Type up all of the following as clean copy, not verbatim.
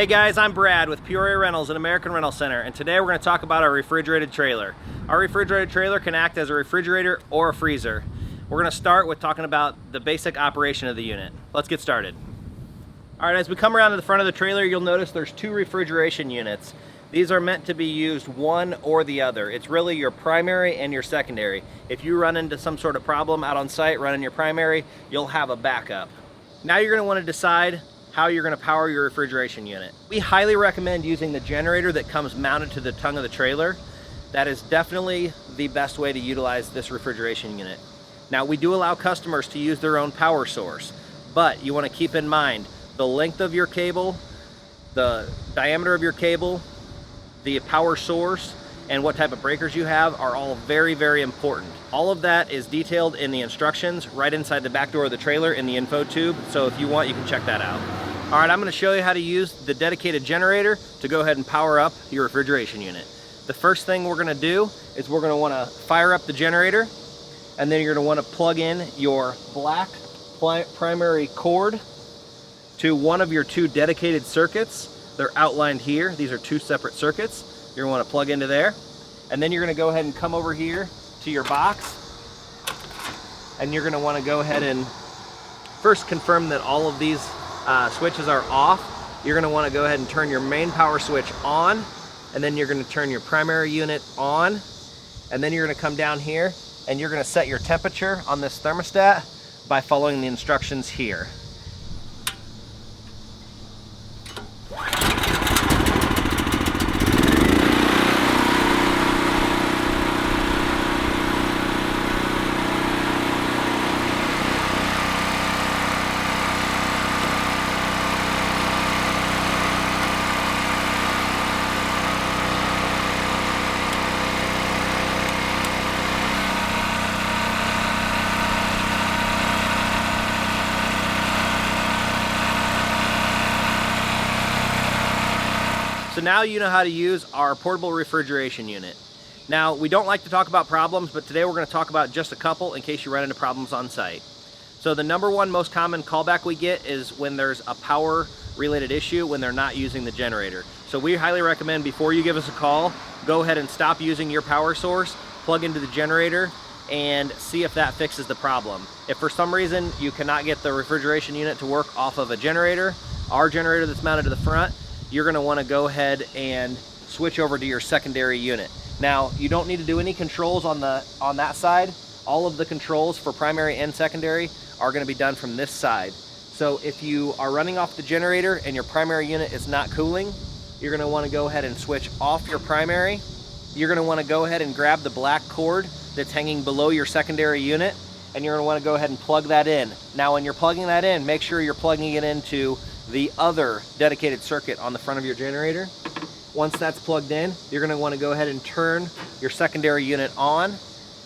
Hey guys, I'm Brad with Peoria Rentals and American Rental Center, and today we're going to talk about our refrigerated trailer. Our refrigerated trailer can act as a refrigerator or a freezer. We're going to start with talking about the basic operation of the unit. Let's get started. Alright, as we come around to the front of the trailer, you'll notice there's two refrigeration units. These are meant to be used one or the other. It's really your primary and your secondary. If you run into some sort of problem out on site running your primary, you'll have a backup. Now you're going to want to decide how you're going to power your refrigeration unit. We highly recommend using the generator that comes mounted to the tongue of the trailer. That is definitely the best way to utilize this refrigeration unit. Now, we do allow customers to use their own power source, but you want to keep in mind the length of your cable, the diameter of your cable, the power source, and what type of breakers you have are all very, very important. All of that is detailed in the instructions right inside the back door of the trailer in the info tube, so if you want, you can check that out. All right, I'm going to show you how to use the dedicated generator to go ahead and power up your refrigeration unit. The first thing we're going to do is we're going to want to fire up the generator, and then you're going to want to plug in your black primary cord to one of your two dedicated circuits. They're outlined here. These are two separate circuits. You're going to want to plug into there, and then you're going to go ahead and come over here to your box, and you're going to want to go ahead and first confirm that all of these switches are off. You're going to want to go ahead and turn your main power switch on, and then you're going to turn your primary unit on, and then you're going to come down here and you're going to set your temperature on this thermostat by following the instructions here. So now you know how to use our portable refrigeration unit. Now, we don't like to talk about problems, but today we're going to talk about just a couple in case you run into problems on site. So the number one most common callback we get is when there's a power related issue when they're not using the generator. So we highly recommend before you give us a call, go ahead and stop using your power source, plug into the generator, and see if that fixes the problem. If for some reason you cannot get the refrigeration unit to work off of a generator, our generator that's mounted to the front, you're going to want to go ahead and switch over to your secondary unit. Now, you don't need to do any controls on that side. All of the controls for primary and secondary are going to be done from this side. So if you are running off the generator and your primary unit is not cooling, you're going to want to go ahead and switch off your primary. You're going to want to go ahead and grab the black cord that's hanging below your secondary unit, and you're going to want to go ahead and plug that in. Now, when you're plugging that in, make sure you're plugging it into the other dedicated circuit on the front of your generator. Once that's plugged in, you're going to want to go ahead and turn your secondary unit on,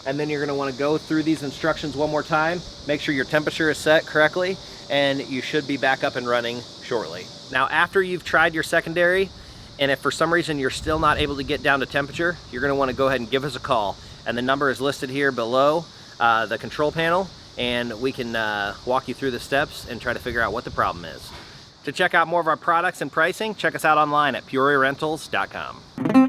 and then you're going to want to go through these instructions one more time. Make sure your temperature is set correctly, and you should be back up and running shortly. Now, after you've tried your secondary, and if for some reason you're still not able to get down to temperature, you're going to want to go ahead and give us a call, and the number is listed here below the control panel, and we can walk you through the steps and try to figure out what the problem is. To check out more of our products and pricing, check us out online at PeoriaRentals.com.